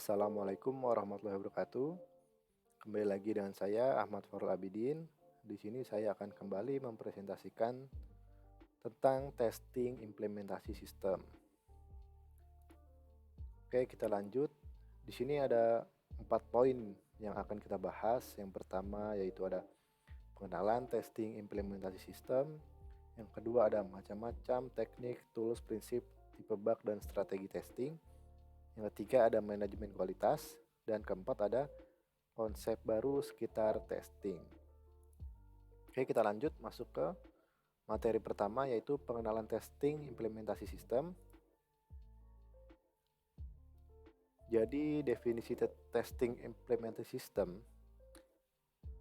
Assalamualaikum warahmatullahi wabarakatuh. Kembali lagi dengan saya Ahmad Farul Abidin. Di sini saya akan kembali mempresentasikan tentang testing implementasi sistem. Oke, kita lanjut. Di sini ada 4 poin yang akan kita bahas. Yang pertama yaitu ada pengenalan testing implementasi sistem. Yang kedua ada macam-macam teknik, tools, prinsip, tipe bug, dan strategi testing. Yang ketiga ada manajemen kualitas. Dan keempat ada konsep baru sekitar testing. Oke, kita lanjut masuk ke materi pertama yaitu pengenalan testing implementasi sistem. Jadi definisi testing implementasi system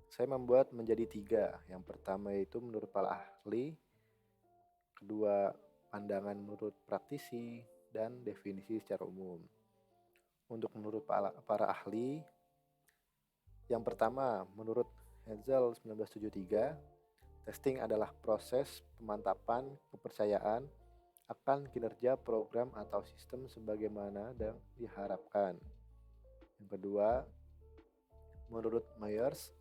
saya membuat menjadi 3. Yang pertama yaitu menurut para ahli, kedua pandangan menurut praktisi, dan definisi secara umum. Untuk menurut para ahli, yang pertama menurut Hazel 1973, testing adalah proses pemantapan kepercayaan akan kinerja program atau sistem sebagaimana yang diharapkan. Yang kedua, menurut Myers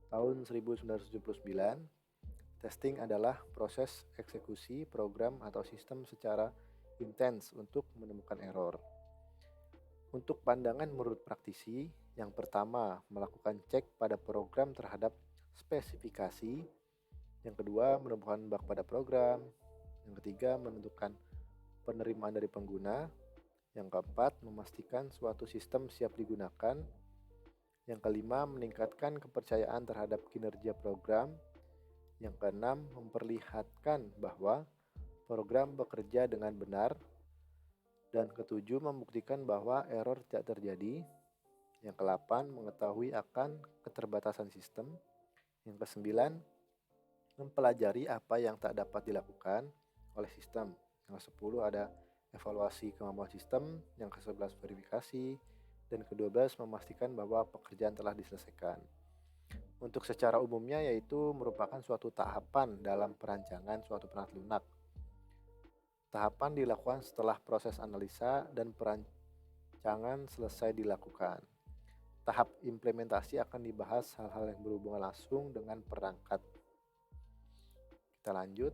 tahun 1979, testing adalah proses eksekusi program atau sistem secara intens untuk menemukan error. Untuk pandangan menurut praktisi, yang pertama melakukan cek pada program terhadap spesifikasi, yang kedua menemukan bug pada program, yang ketiga menentukan penerimaan dari pengguna, yang keempat memastikan suatu sistem siap digunakan, yang kelima meningkatkan kepercayaan terhadap kinerja program, yang keenam memperlihatkan bahwa program bekerja dengan benar, dan ketujuh membuktikan bahwa error tidak terjadi, yang kedelapan mengetahui akan keterbatasan sistem, yang kesembilan mempelajari apa yang tak dapat dilakukan oleh sistem. Yang ke-10 ada evaluasi kemampuan sistem, yang ke-11 verifikasi, dan ke-12 memastikan bahwa pekerjaan telah diselesaikan. Untuk secara umumnya yaitu merupakan suatu tahapan dalam perancangan suatu perangkat lunak. Tahapan dilakukan setelah proses analisa dan perancangan selesai dilakukan. Tahap implementasi akan dibahas hal-hal yang berhubungan langsung dengan perangkat. Kita lanjut.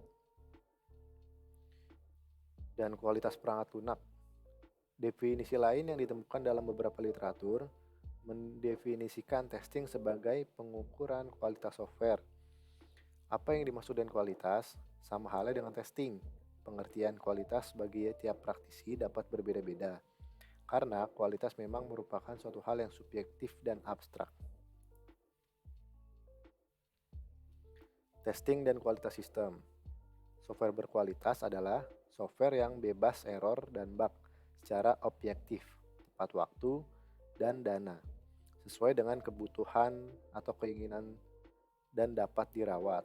Dan kualitas perangkat lunak. Definisi lain yang ditemukan dalam beberapa literatur mendefinisikan testing sebagai pengukuran kualitas software. Apa yang dimaksud dengan kualitas? Sama halnya dengan testing. Pengertian kualitas bagi tiap praktisi dapat berbeda-beda, karena kualitas memang merupakan suatu hal yang subjektif dan abstrak. Testing dan kualitas sistem. Software berkualitas adalah software yang bebas error dan bug secara objektif, tepat waktu, dan dana, sesuai dengan kebutuhan atau keinginan dan dapat dirawat.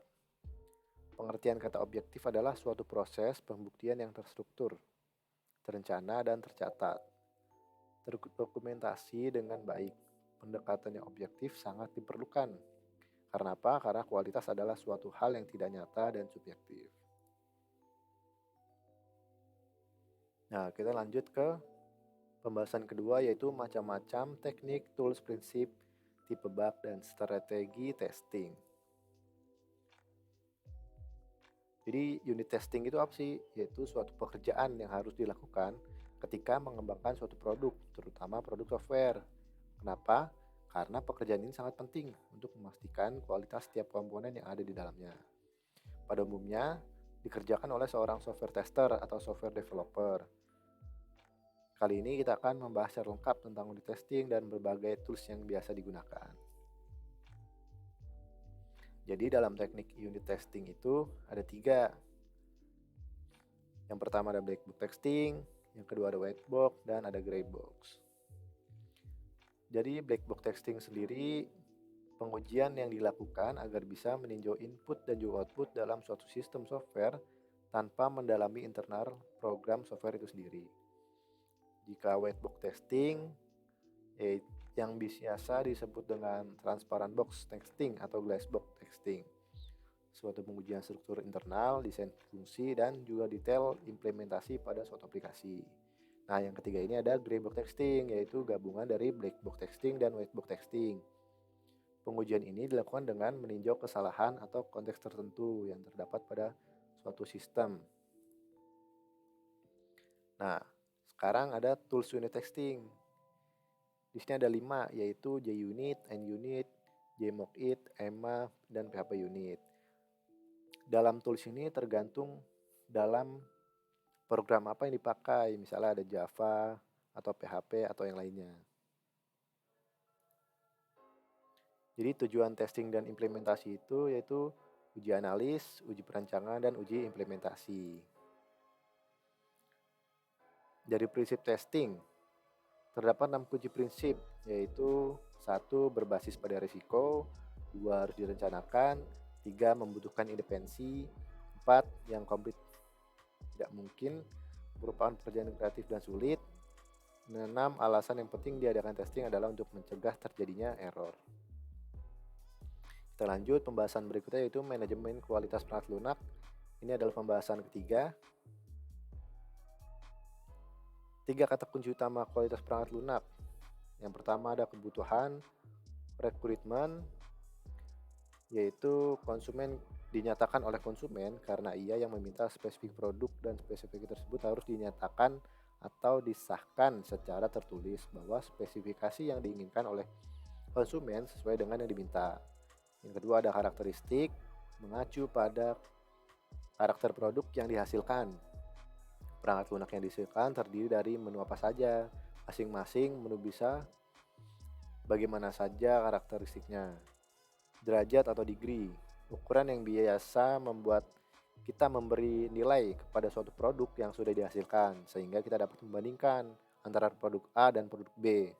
Pengertian kata objektif adalah suatu proses pembuktian yang terstruktur, terencana, dan tercatat, terdokumentasi dengan baik. Pendekatan yang objektif sangat diperlukan. Karena apa? Karena kualitas adalah suatu hal yang tidak nyata dan subjektif. Nah, kita lanjut ke pembahasan kedua yaitu macam-macam teknik, tools, prinsip, tipe bug, dan strategi testing. Jadi unit testing itu apa sih? Yaitu suatu pekerjaan yang harus dilakukan ketika mengembangkan suatu produk, terutama produk software. Kenapa? Karena pekerjaan ini sangat penting untuk memastikan kualitas setiap komponen yang ada di dalamnya. Pada umumnya, dikerjakan oleh seorang software tester atau software developer. Kali ini kita akan membahas secara lengkap tentang unit testing dan berbagai tools yang biasa digunakan. Jadi dalam teknik unit testing itu ada 3. Yang pertama ada black box testing, yang kedua ada white box, dan ada gray box. Jadi black box testing sendiri pengujian yang dilakukan agar bisa meninjau input dan juga output dalam suatu sistem software tanpa mendalami internal program software itu sendiri. Jika white box testing yang biasa disebut dengan transparent box testing atau glass box testing, suatu pengujian struktur internal, desain fungsi, dan juga detail implementasi pada suatu aplikasi. Nah, yang ketiga ini ada gray box testing, yaitu gabungan dari black box testing dan white box testing. Pengujian ini dilakukan dengan meninjau kesalahan atau konteks tertentu yang terdapat pada suatu sistem. Nah, sekarang ada tools unit testing. Di sini ada 5, yaitu JUnit, NUnit, JMockIt, EMMA, dan PHP Unit. Dalam tools ini tergantung dalam program apa yang dipakai, misalnya ada Java, atau PHP, atau yang lainnya. Jadi tujuan testing dan implementasi itu yaitu uji analis, uji perancangan, dan uji implementasi. Dari prinsip testing, terdapat 6 kunci prinsip, yaitu 1. Berbasis pada risiko, 2. Harus direncanakan, 3. Membutuhkan independensi, 4. Yang komplit tidak mungkin, merupakan pekerjaan kreatif dan sulit, 6. Alasan yang penting diadakan testing adalah untuk mencegah terjadinya error. Kita lanjut pembahasan berikutnya, yaitu manajemen kualitas perangkat lunak. Ini adalah pembahasan ketiga. 3 kata kunci utama kualitas perangkat lunak. Yang pertama ada kebutuhan, requirement, yaitu konsumen dinyatakan oleh konsumen karena ia yang meminta spesifik produk dan spesifikasi tersebut harus dinyatakan atau disahkan secara tertulis bahwa spesifikasi yang diinginkan oleh konsumen sesuai dengan yang diminta. Yang kedua ada karakteristik, mengacu pada karakter produk yang dihasilkan. Perangkat lunak yang dihasilkan terdiri dari menu apa saja, masing-masing menu bisa bagaimana saja karakteristiknya. Derajat atau degree, ukuran yang biasa membuat kita memberi nilai kepada suatu produk yang sudah dihasilkan, sehingga kita dapat membandingkan antara produk A dan produk B.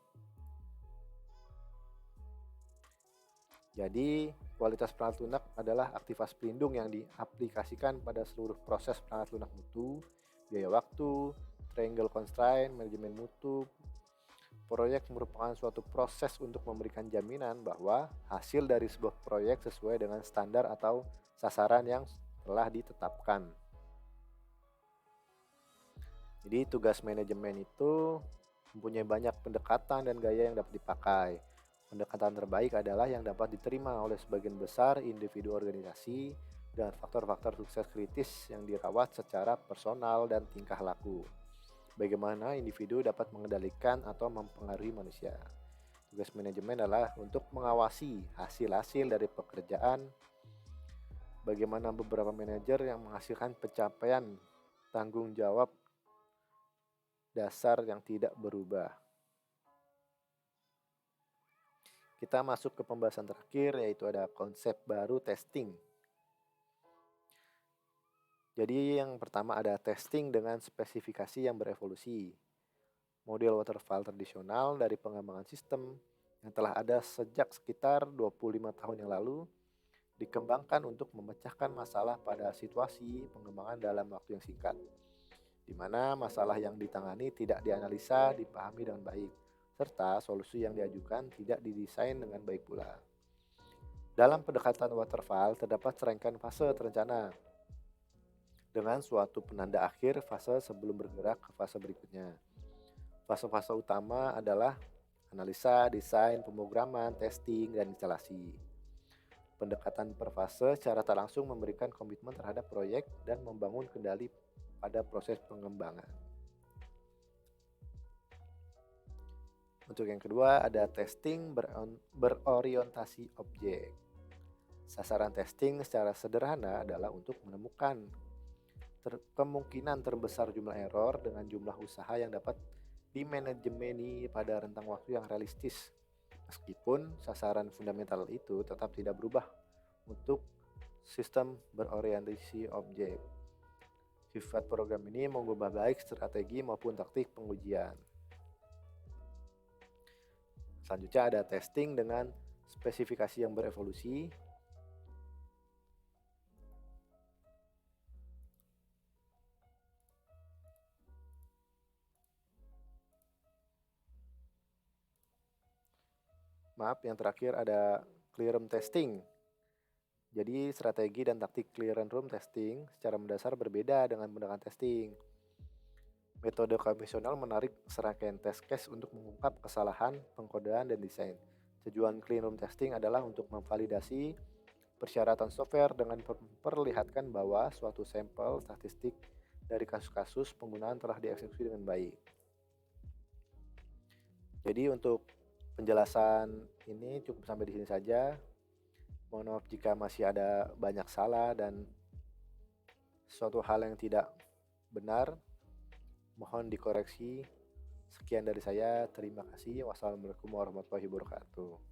Jadi, kualitas perangkat lunak adalah aktivitas pelindung yang diaplikasikan pada seluruh proses perangkat lunak mutu, biaya waktu, triangle constraint, manajemen mutu. Proyek merupakan suatu proses untuk memberikan jaminan bahwa hasil dari sebuah proyek sesuai dengan standar atau sasaran yang telah ditetapkan. Jadi, tugas manajemen itu mempunyai banyak pendekatan dan gaya yang dapat dipakai. Pendekatan terbaik adalah yang dapat diterima oleh sebagian besar individu organisasi dan faktor-faktor sukses kritis yang dirawat secara personal dan tingkah laku. Bagaimana individu dapat mengendalikan atau mempengaruhi manusia. Tugas manajemen adalah untuk mengawasi hasil-hasil dari pekerjaan. Bagaimana beberapa manajer yang menghasilkan pencapaian tanggung jawab dasar yang tidak berubah. Kita masuk ke pembahasan terakhir, yaitu ada konsep baru testing. Jadi yang pertama ada testing dengan spesifikasi yang berevolusi. Model waterfall tradisional dari pengembangan sistem yang telah ada sejak sekitar 25 tahun yang lalu dikembangkan untuk memecahkan masalah pada situasi pengembangan dalam waktu yang singkat, di mana masalah yang ditangani tidak dianalisa, dipahami dengan baik, serta solusi yang diajukan tidak didesain dengan baik pula. Dalam pendekatan waterfall terdapat serangkaian fase terencana dengan suatu penanda akhir fase sebelum bergerak ke fase berikutnya. Fase-fase utama adalah analisa, desain, pemrograman, testing, dan instalasi. Pendekatan per fase secara tak langsung memberikan komitmen terhadap proyek dan membangun kendali pada proses pengembangan. Untuk yang kedua ada testing berorientasi objek. Sasaran testing secara sederhana adalah untuk menemukan kemungkinan terbesar jumlah error dengan jumlah usaha yang dapat dimanajemeni pada rentang waktu yang realistis. Meskipun sasaran fundamental itu tetap tidak berubah untuk sistem berorientasi objek. Sifat program ini mengubah baik strategi maupun taktik pengujian. Selanjutnya ada testing dengan spesifikasi yang berevolusi. Maaf, yang terakhir ada clean room testing. Jadi strategi dan taktik clean room testing secara mendasar berbeda dengan pendekatan testing. Metode konvensional menarik serangkaian test case untuk mengungkap kesalahan, pengkodean, dan desain. Tujuan clean room testing adalah untuk memvalidasi persyaratan software dengan memperlihatkan bahwa suatu sampel statistik dari kasus-kasus penggunaan telah dieksekusi dengan baik. Jadi untuk penjelasan ini cukup sampai di sini saja. Mohon maaf jika masih ada banyak salah dan suatu hal yang tidak benar. Mohon dikoreksi. Sekian dari saya. Terima kasih. Wassalamualaikum warahmatullahi wabarakatuh.